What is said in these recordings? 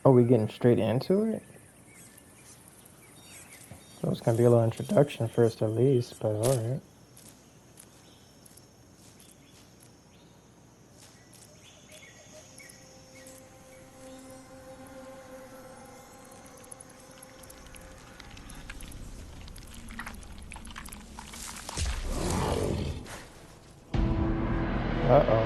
Oh, we getting straight into it? So it's gonna be a little introduction first at least, but alright. Uh-oh.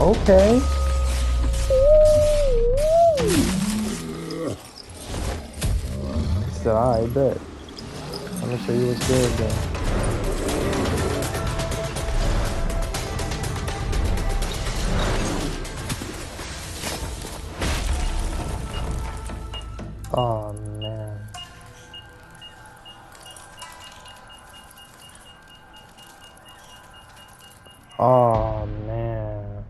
Okay. He said, I bet. Let me show you what's good then. Oh man. Oh man.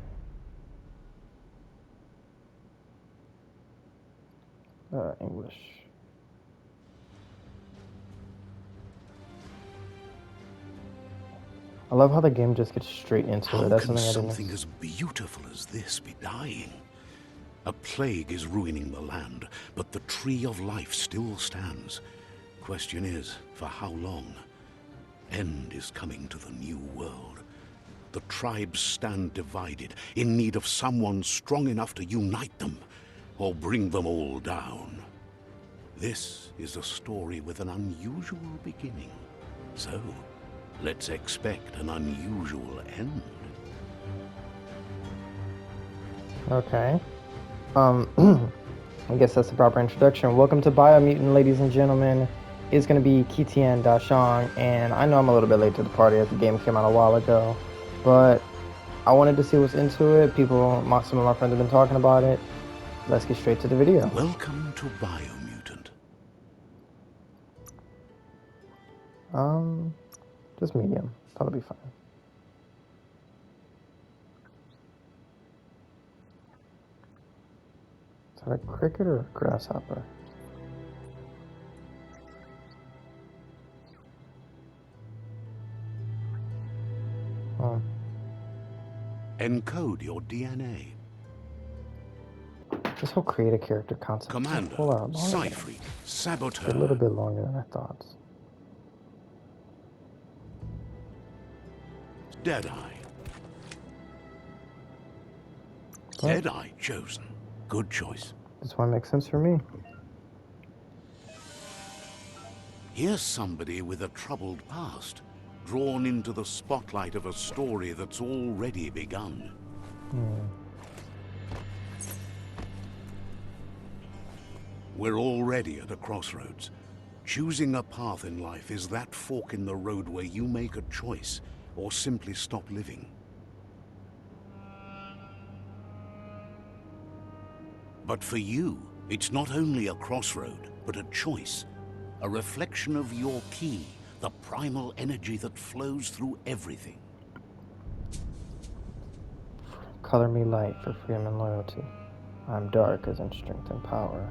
English. I love how the game just gets straight into it. That's How can something I didn't. something as beautiful as this be dying? A plague is ruining the land, but the tree of life still stands. Question is, for how long? End is coming to the new world. The tribes stand divided, in need of someone strong enough to unite them, or bring them all down. This is a story with an unusual beginning. So, let's expect an unusual end. Okay. I guess that's the proper introduction. Welcome to BioMutant, ladies and gentlemen. It's going to be Kitian Dashong, and I know I'm a little bit late to the party as the game came out a while ago, but I wanted to see what's into it. Some of my friends have been talking about it. Let's get straight to the video. Welcome to BioMutant. Just medium. That'll be fine. Is that a cricket or a grasshopper? Oh. Encode your DNA. This whole create a character concept. Commander, Cypher, Saboteur. A little bit longer than I thought. Deadeye. Deadeye chosen. Good choice. This one makes sense for me. Here's somebody with a troubled past, drawn into the spotlight of a story that's already begun. We're already at a crossroads. Choosing a path in life is that fork in the road where you make a choice or simply stop living. But for you, it's not only a crossroad, but a choice. A reflection of your key, the primal energy that flows through everything. Color me light for freedom and loyalty. I'm dark as in strength and power.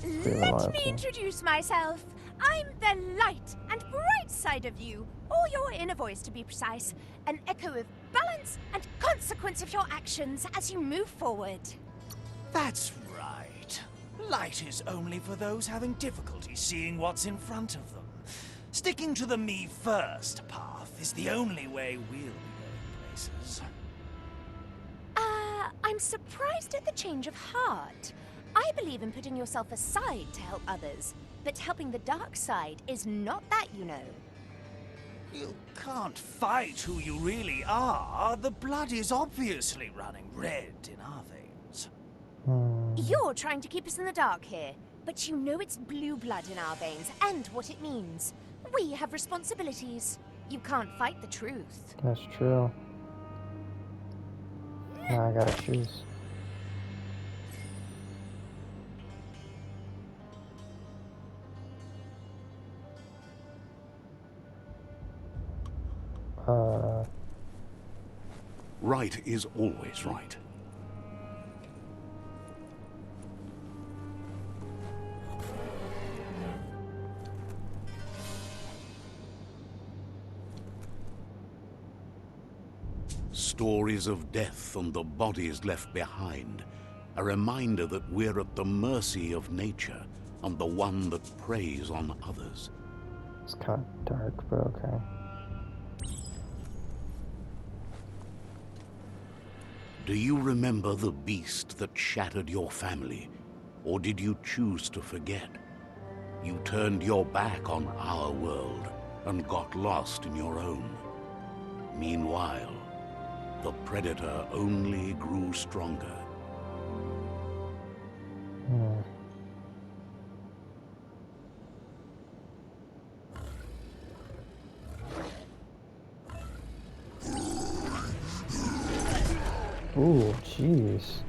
Let me introduce myself. I'm the light and bright side of you, or your inner voice to be precise. An echo of balance and consequence of your actions as you move forward. That's right. Light is only for those having difficulty seeing what's in front of them. Sticking to the me first path is the only way we'll be going places. I'm surprised at the change of heart. I believe in putting yourself aside to help others, but helping the dark side is not that, you know. You can't fight who you really are. The blood is obviously running red in our veins. You're trying to keep us in the dark here, but you know it's blue blood in our veins and what it means. We have responsibilities. You can't fight the truth. That's true. Now I gotta choose. Right is always right. Stories of death and the bodies left behind. A reminder that we're at the mercy of nature and the one that preys on others. It's kind of dark, but okay. Do you remember the beast that shattered your family? Or did you choose to forget? You turned your back on our world and got lost in your own. Meanwhile, the predator only grew stronger. Ooh, jeez.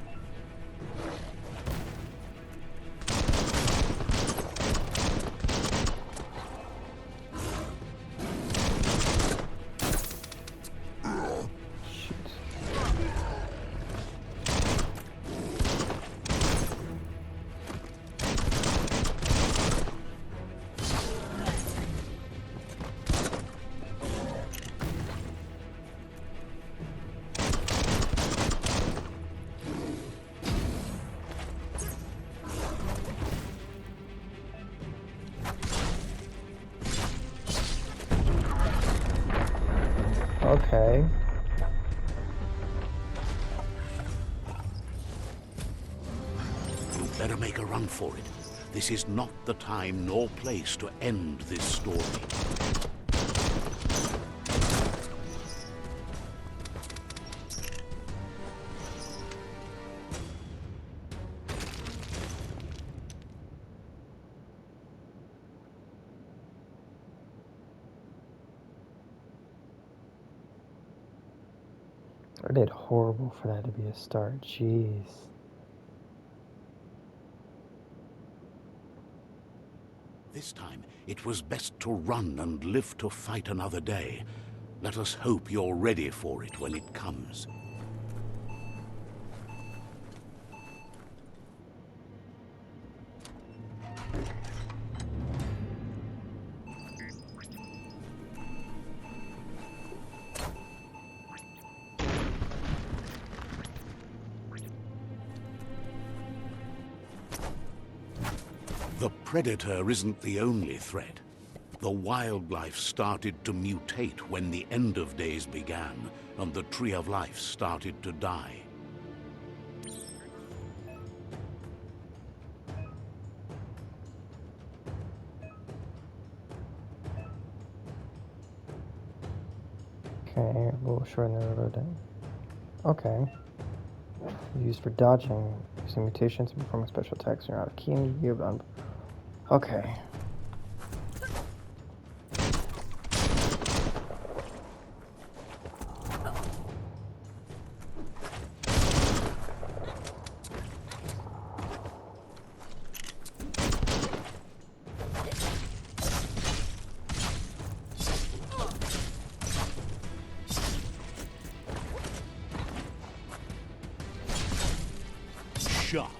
Okay. You better make a run for it. This is not the time nor place to end this story. I did horrible for that to be a start. Jeez. This time, it was best to run and live to fight another day. Let us hope you're ready for it when it comes. The predator isn't the only threat. The wildlife started to mutate when the end of days began, and the tree of life started to die. Okay, we'll shorten the reload down. Okay. Used for dodging, using mutations and performing special attacks. You're out of key and you give Okay. Sharp.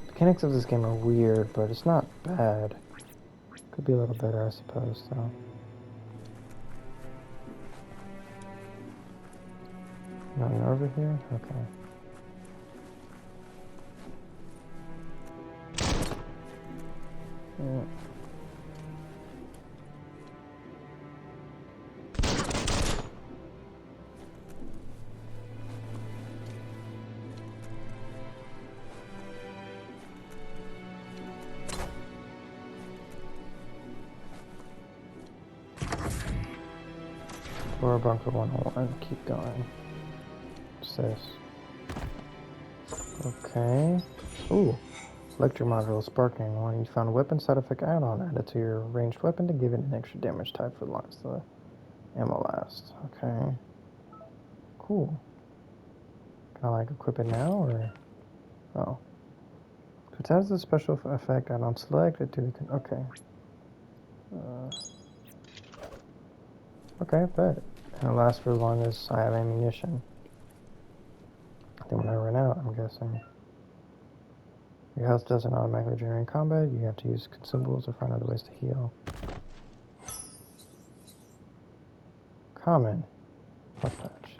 Mechanics of this game are weird, but it's not bad. Could be a little better, I suppose, so. Nothing over here? Okay. Yeah. Or bunker 101, keep going. this? Okay. Ooh. Electric module sparking. When you found a weapon side effect add-on, add it to your ranged weapon to give it an extra damage type for as long as the ammo lasts. Okay. Cool. Can I like equip it now or? Oh. It has a special effect add-on selected to the. Okay. Okay, bet. And it lasts for as long as I have ammunition. Then when I run out, I'm guessing. Your health doesn't automatically regenerate in combat. You have to use consumables or find other ways to heal. Common. Health patch.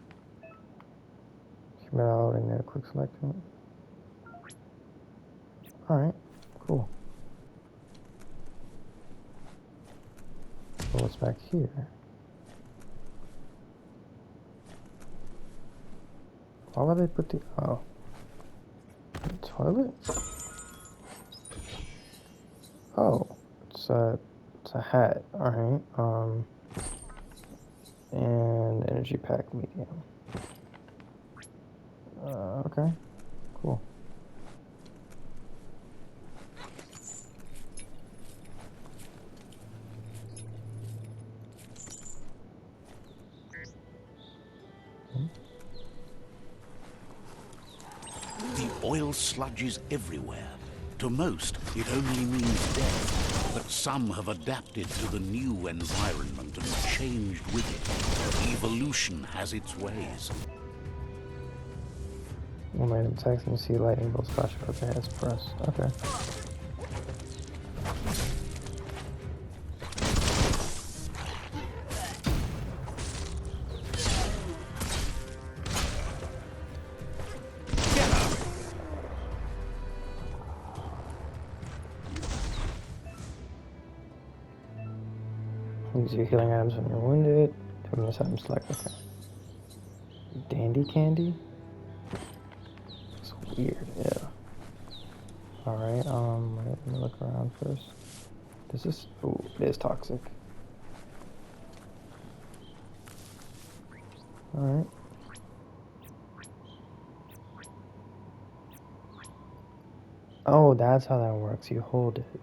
Keep it out and then quick selecting. Alright, cool. So what's back here? Why would they put the... Oh. The toilet? Oh. It's a hat. Alright. And energy pack medium. Okay. Cool. The oil sludges everywhere. To most, it only means death. But some have adapted to the new environment and changed with it. Evolution has its ways. Momentum attacks and you see lightning bolts flash across your heads. Press. Okay. Use your healing items when you're wounded. From this item select. Okay. Dandy candy? It's weird, yeah. Alright, let me look around first. This is, ooh, it is toxic. Alright. Oh, that's how that works. You hold it.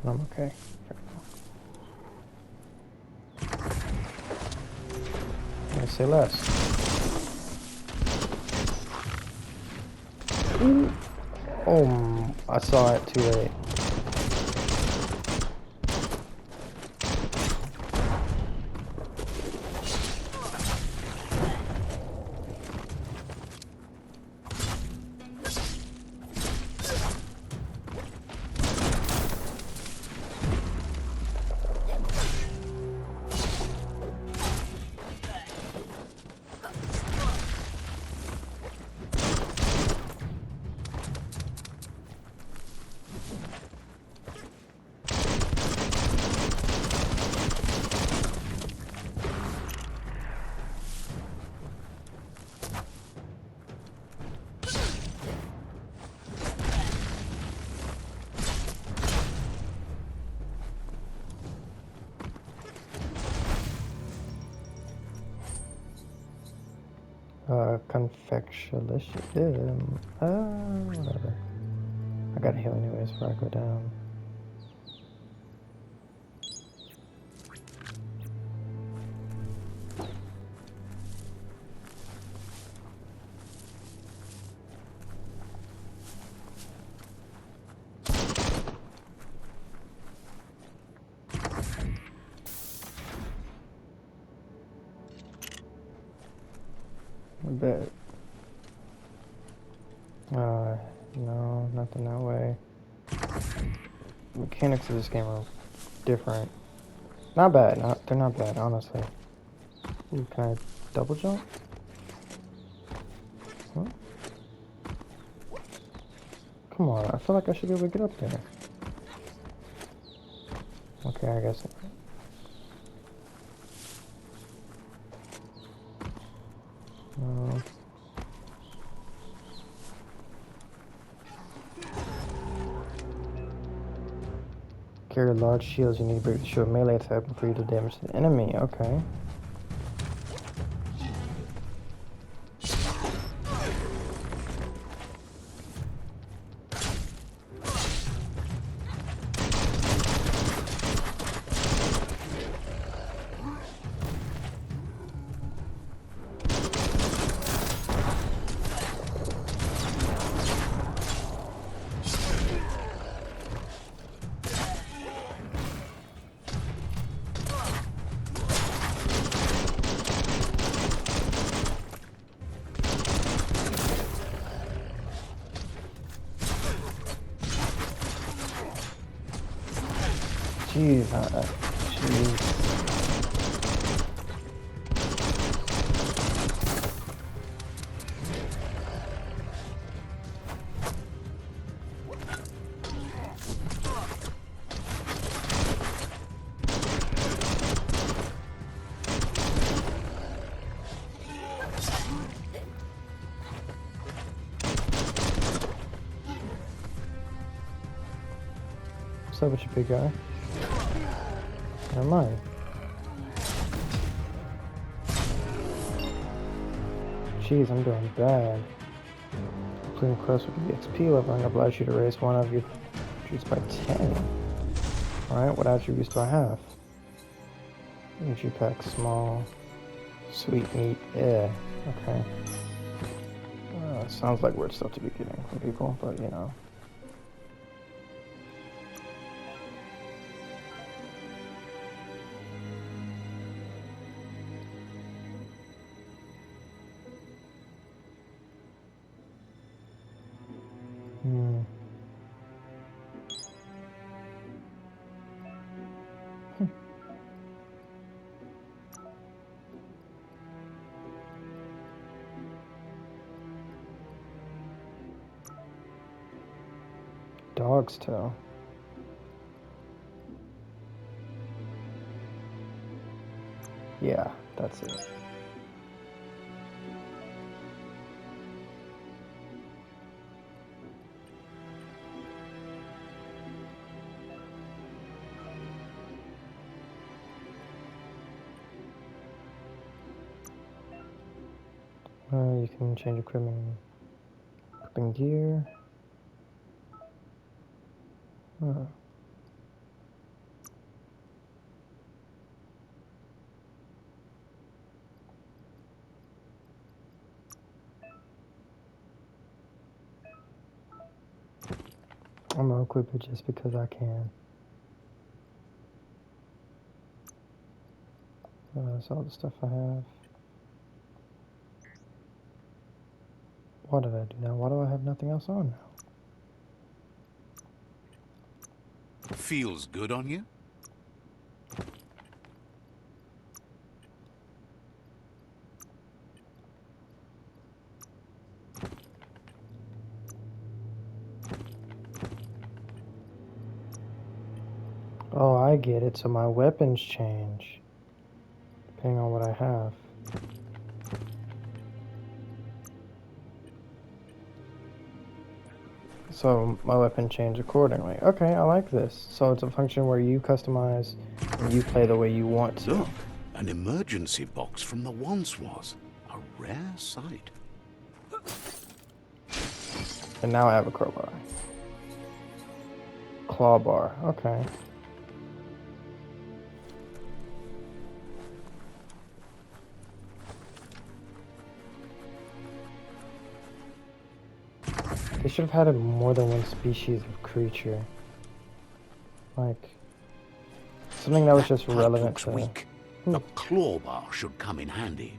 But I'm okay. I say less. Ooh. Oh, I saw it too late. Confectionalism. Whatever. I gotta heal anyways before I go down. I bet. No, nothing that way. Mechanics of this game are different. Not bad. They're not bad, honestly. Ooh, can I double jump? Huh? Come on, I feel like I should be able to get up there. Okay, I guess. No. Carry large shields. You need to break the shield melee attack before you do damage to the enemy. Okay. Jeez, jeez. What's up with you, big guy? Never mind. Jeez, I'm doing bad. Completing quest with the XP leveling allows you to raise one of your attributes by 10. Alright, what attributes do I have? Energy pack small. Sweet meat, yeah. Okay. Sounds like weird stuff to be getting from people, but you know. Dog's tail. Yeah, that's it. You can change equipment gear. Huh. I'm gonna equip it just because I can. That's all the stuff I have. What did I do now? Why do I have nothing else on now? Feels good on you? Oh, I get it. So my weapons change depending on what I have. So my weapon change accordingly. Okay, I like this. So it's a function where you customize and you play the way you want to. Look, an emergency box from the once was. A rare sight. And now I have a crowbar. Claw bar. Okay. They should have had more than one species of creature. Like, something that was just That relevant looks to... weak. The claw bar should come in handy.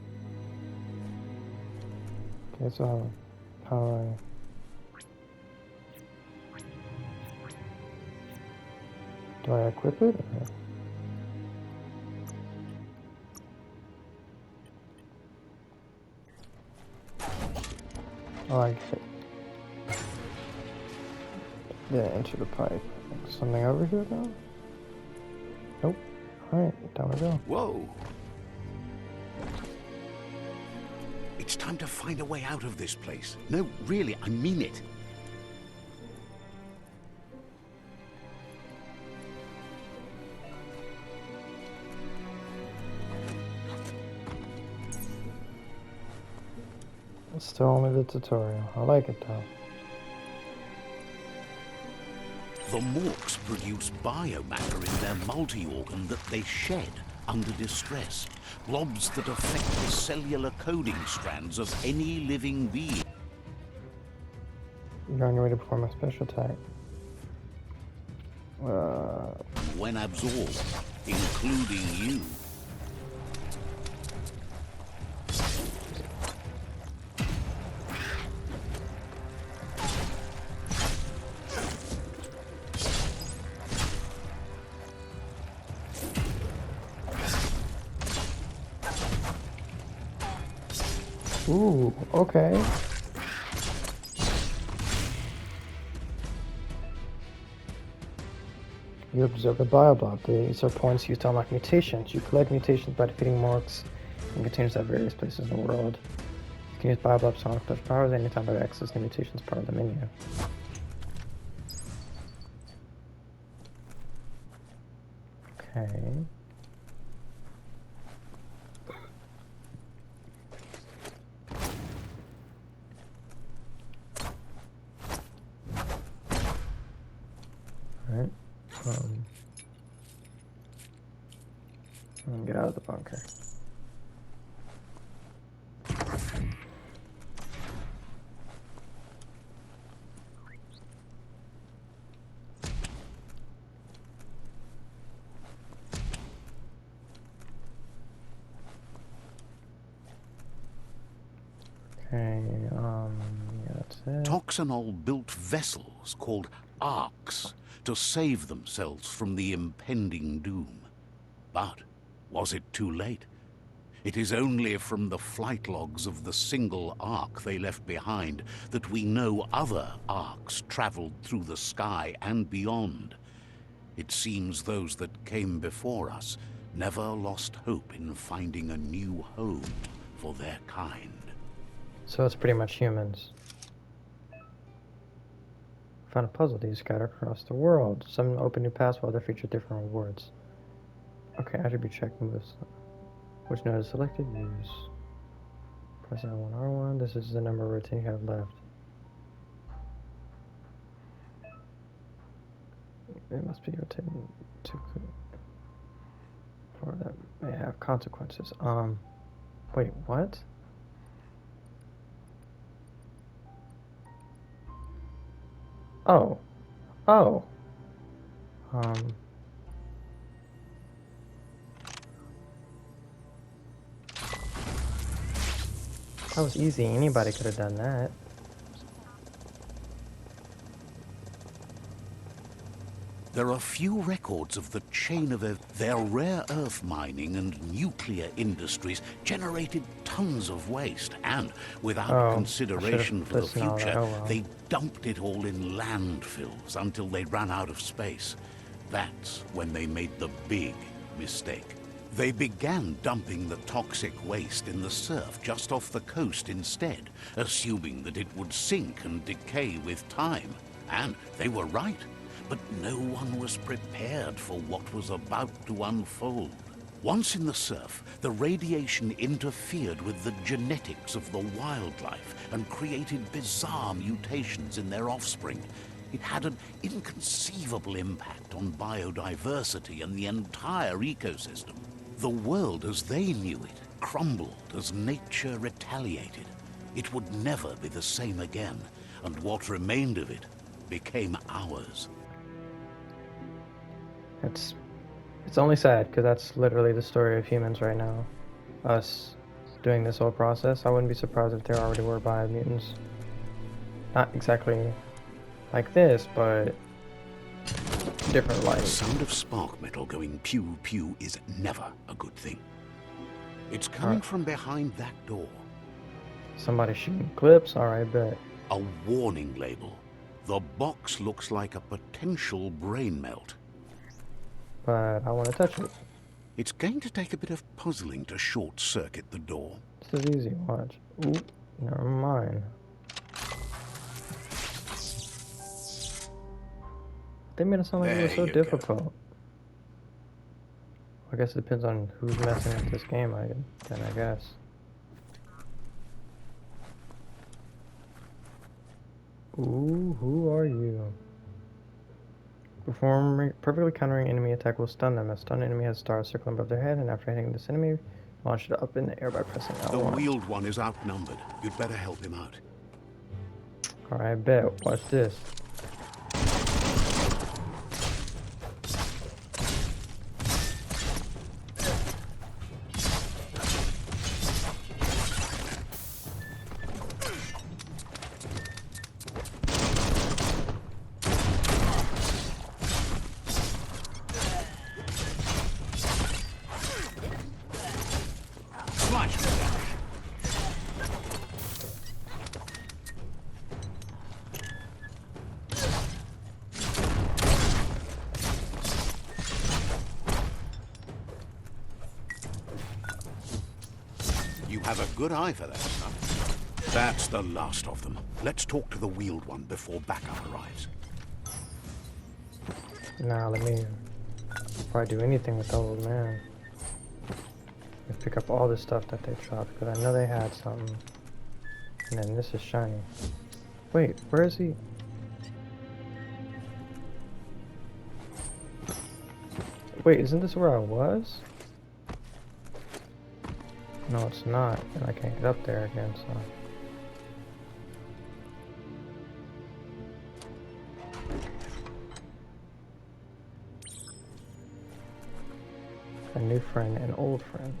Okay, so how do I equip it? Or... Oh, I get it. Yeah, into the pipe. Something over here now? Nope. Alright, down we go. Whoa. It's time to find a way out of this place. No, really, I mean it. It's still only the tutorial. I like it though. The Morks produce biomatter in their multi-organ that they shed under distress. Blobs that affect the cellular coding strands of any living being. You're on your way to perform a special attack. When absorbed, including you. Ooh, okay. You observe the bioblob. These are points used to unlock mutations. You collect mutations by defeating marks and containers at various places in the world. You can use bioblobs to unlock such powers anytime by accessing the mutations part of the menu. Okay. Alright. Get out of the bunker. Okay, yeah, that's it. Toxanol built vessels called arks to save themselves from the impending doom. But was it too late? It is only from the flight logs of the single ark they left behind that we know other arks traveled through the sky and beyond. It seems those that came before us never lost hope in finding a new home for their kind. So it's pretty much humans. Found a puzzle that you scatter across the world. Some open new paths while others feature different rewards. Okay, I should be checking this. Which node is selected? Use. Press R1, R1. This is the number of routine you have left. It must be rotating too quick. For that may have consequences. Wait, what? Oh. Oh. That was easy. Anybody could have done that. There are few records of the chain of their rare earth mining and nuclear industries generated tons of waste, and without consideration for the future, they dumped it all in landfills until they ran out of space. That's when they made the big mistake. They began dumping the toxic waste in the surf just off the coast instead, assuming that it would sink and decay with time. And they were right. But no one was prepared for what was about to unfold. Once in the surf, the radiation interfered with the genetics of the wildlife and created bizarre mutations in their offspring. It had an inconceivable impact on biodiversity and the entire ecosystem. The world as they knew it crumbled as nature retaliated. It would never be the same again, and what remained of it became ours. It's only sad because that's literally the story of humans right now. Us doing this whole process. I wouldn't be surprised if there already were biomutants. Not exactly like this, but different light. The sound of spark metal going pew pew is never a good thing. It's coming from behind that door. Somebody shooting clips? Alright, bet. A warning label. The box looks like a potential brain melt. But I want to touch it. It's going to take a bit of puzzling to short-circuit the door. This is easy, watch. Ooh, never mind. They made it sound like it was so difficult. I guess it depends on who's messing with this game, I guess. Ooh, who are you? Perform perfectly countering enemy attack will stun them. A stunned enemy has stars circling above their head, and after hitting this enemy, launch it up in the air by pressing L1. The wheeled one is outnumbered. You'd better help him out. Alright, bet. Watch this. have a good eye for that stuff. That's the last of them. Let's talk to the wheeled one before backup arrives. Nah, let me... Before I do anything with the old man, let's pick up all the stuff that they dropped, because I know they had something. And then this is shiny. Wait, where is he? Wait, isn't this where I was? No, it's not. And I can't get up there again, so... A new friend, an old friend.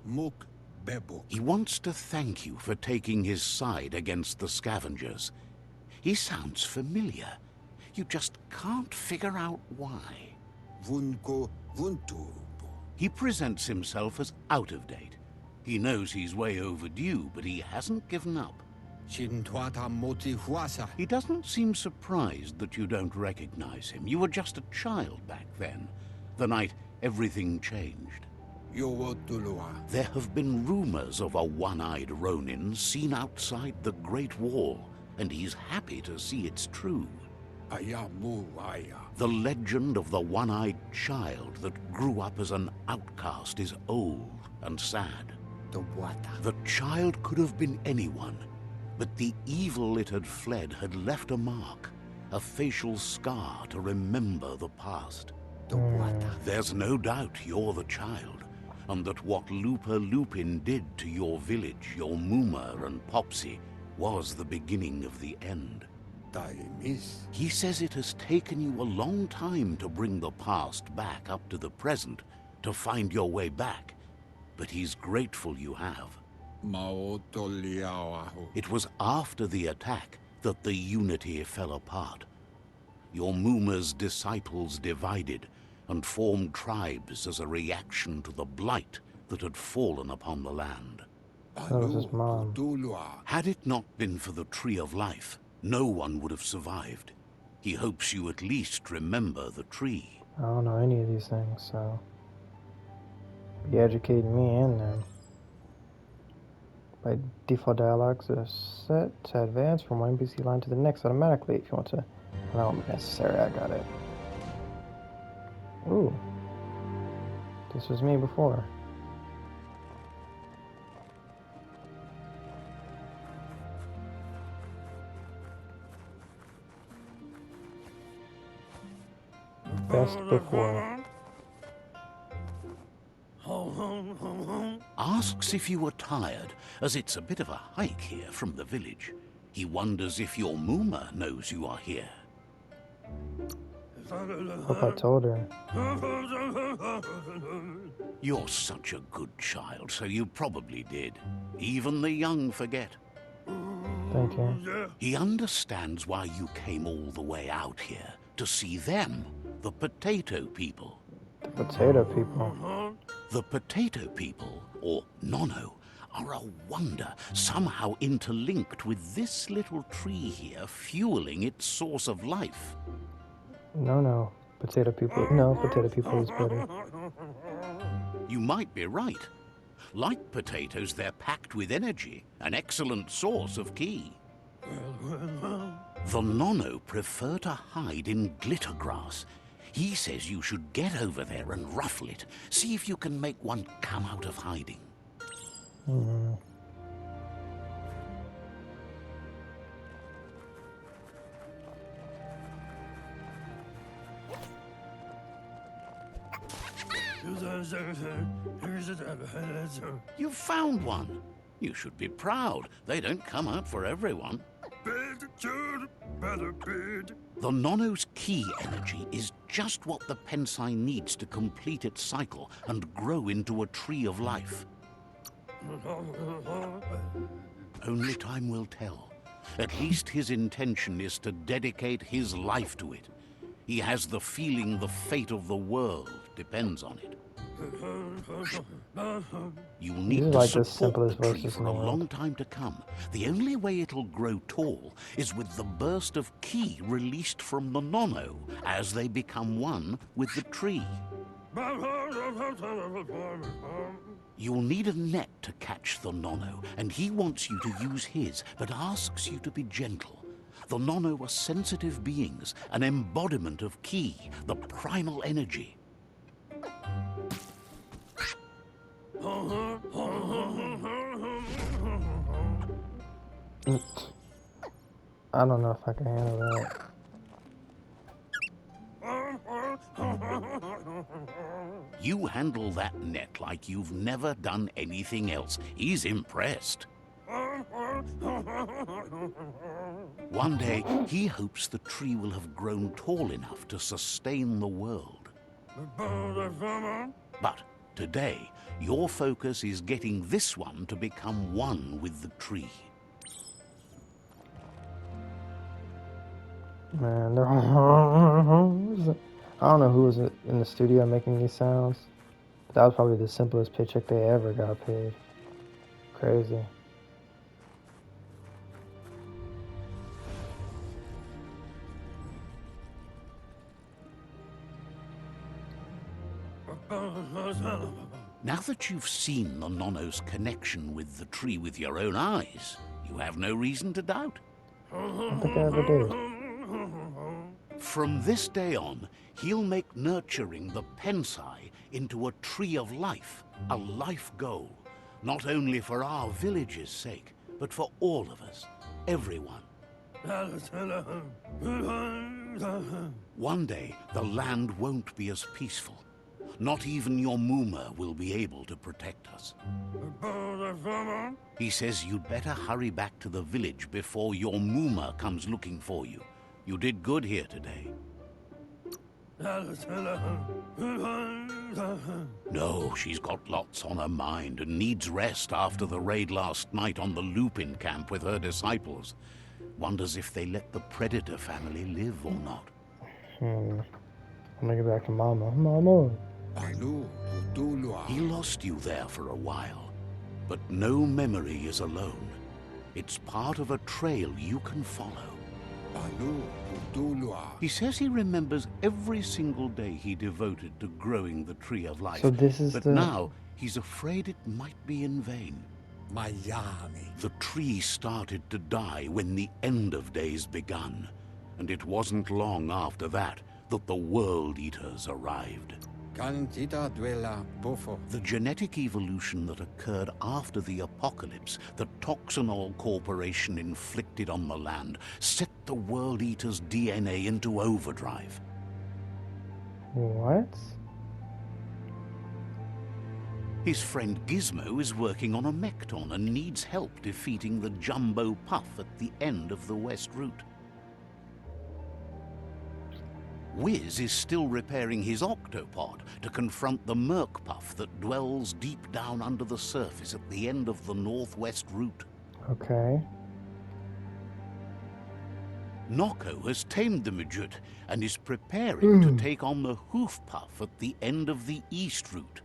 Muk Bebo. He wants to thank you for taking his side against the scavengers. He sounds familiar. You just can't figure out why. Vunko Vuntu. He presents himself as out of date. He knows he's way overdue, but he hasn't given up. Shintuata Moti Huasa. He doesn't seem surprised that you don't recognize him. You were just a child back then, the night everything changed. Yowotulua. There have been rumors of a one-eyed Ronin seen outside the Great Wall, and he's happy to see it's true. Ayamu Aya. The legend of the one-eyed child that grew up as an outcast is old and sad. The Wata. The child could have been anyone, but the evil it had fled had left a mark, a facial scar to remember the past. The Wata. There's no doubt you're the child, and that what Lupa Lupin did to your village, your Muma and Popsy, was the beginning of the end. Taimis. He says it has taken you a long time to bring the past back up to the present, to find your way back, but he's grateful you have. Maotoliawahu. It was after the attack that the unity fell apart. Your Muma's disciples divided and formed tribes as a reaction to the blight that had fallen upon the land. That was his mom. Had it not been for the Tree of Life, no one would have survived. He hopes you at least remember the tree. I don't know any of these things, so... Be educating me and them. By default, dialogues are set to advance from one NPC line to the next automatically. If you want to... Not necessary, I got it. Ooh. This was me before. Best before. Asks if you were tired, as it's a bit of a hike here from the village. He wonders if your Muma knows you are here. Hope I told her. You're such a good child, so you probably did. Even the young forget. Thank you. He understands why you came all the way out here, to see them, the potato people. The potato people. The potato people, or Nono, are a wonder, somehow interlinked with this little tree here, fueling its source of life. No. Potato people. No, potato people is better. You might be right. Like potatoes, they're packed with energy, an excellent source of ki. The Nono prefer to hide in glitter grass. He says you should get over there and ruffle it. See if you can make one come out of hiding. You found one. You should be proud. They don't come out for everyone. The Nono's ki energy is just what the Pensai needs to complete its cycle and grow into a tree of life. Only time will tell. At least his intention is to dedicate his life to it. He has the feeling the fate of the world depends on it. You'll need to support the tree for a long time to come. The only way it'll grow tall is with the burst of ki released from the Nono as they become one with the tree. You'll need a net to catch the Nono, and he wants you to use his, but asks you to be gentle. The Nono are sensitive beings, an embodiment of Ki, the primal energy. I don't know if I can handle that. You handle that net like you've never done anything else. He's impressed. One day, he hopes the tree will have grown tall enough to sustain the world. But today, your focus is getting this one to become one with the tree. Man, I don't know who was in the studio making these sounds, but that was probably the simplest paycheck they ever got paid. Crazy. Now that you've seen the Nono's connection with the tree with your own eyes, you have no reason to doubt. I don't think I ever did. From this day on, he'll make nurturing the Pensai into a tree of life, a life goal, not only for our village's sake, but for all of us, everyone. One day, the land won't be as peaceful. Not even your Muma will be able to protect us. He says you'd better hurry back to the village before your Muma comes looking for you. You did good here today. No, she's got lots on her mind and needs rest after the raid last night on the Lupin camp with her disciples. Wonders if they let the Predator family live or not. I'm gonna get back to Mama. Mama. He lost you there for a while, but no memory is alone. It's part of a trail you can follow. He says he remembers every single day he devoted to growing the Tree of Life. So this is but the... now he's afraid it might be in vain. The tree started to die when the end of days begun, and it wasn't long after that that the World Eaters arrived. The genetic evolution that occurred after the apocalypse that Toxinol Corporation inflicted on the land set the World Eaters' DNA into overdrive. What? His friend Gizmo is working on a Mekton and needs help defeating the Jumbo Puff at the end of the West Route. Wiz is still repairing his octopod to confront the Merc Puff that dwells deep down under the surface at the end of the Northwest Route. Okay. Noko has tamed the Midget and is preparing to take on the Hoof Puff at the end of the East Route.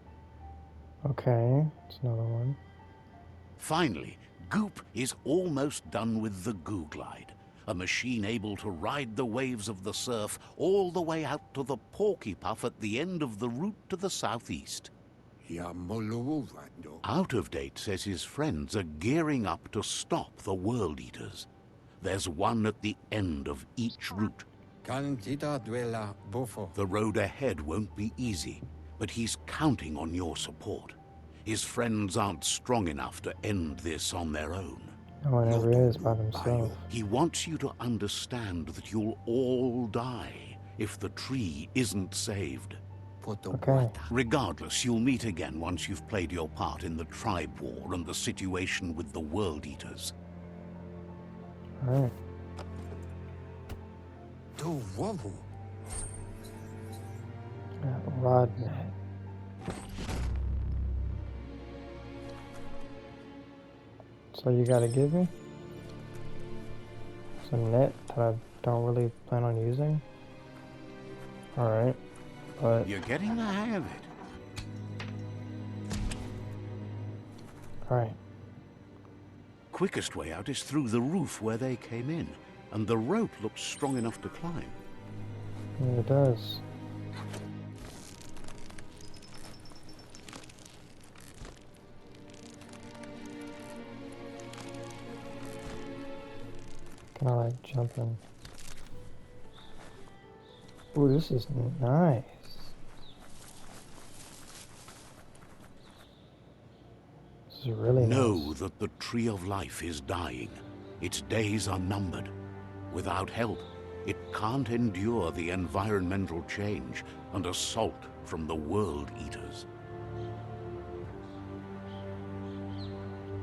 Okay, that's another one. Finally, Goop is almost done with the Googlide, a machine able to ride the waves of the surf all the way out to the Porky Puff at the end of the route to the southeast. Out of Date says his friends are gearing up to stop the World Eaters. There's one at the end of each route. The road ahead won't be easy, but he's counting on your support. His friends aren't strong enough to end this on their own. No one ever is by themselves. He wants you to understand that you'll all die if the tree isn't saved. Okay. Regardless, you'll meet again once you've played your part in the tribe war and the situation with the World Eaters. Alright. Rodney. So you gotta give me some net that I don't really plan on using. Alright, but You're getting the hang of it. alright. Quickest way out is through the roof where they came in, and the rope looks strong enough to climb. Yeah, it does. Kind of like jumping. Ooh, this is nice. This is really Know nice. that the Tree of Life is dying. Its days are numbered. Without help, it can't endure the environmental change and assault from the World Eaters.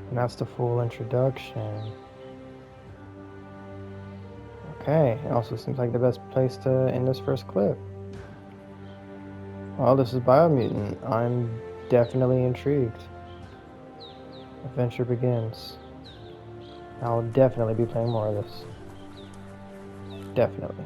And that's the full introduction. Okay, it also seems like the best place to end this first clip. Well, this is BioMutant. I'm definitely intrigued. Adventure begins. I'll definitely be playing more of this. Definitely.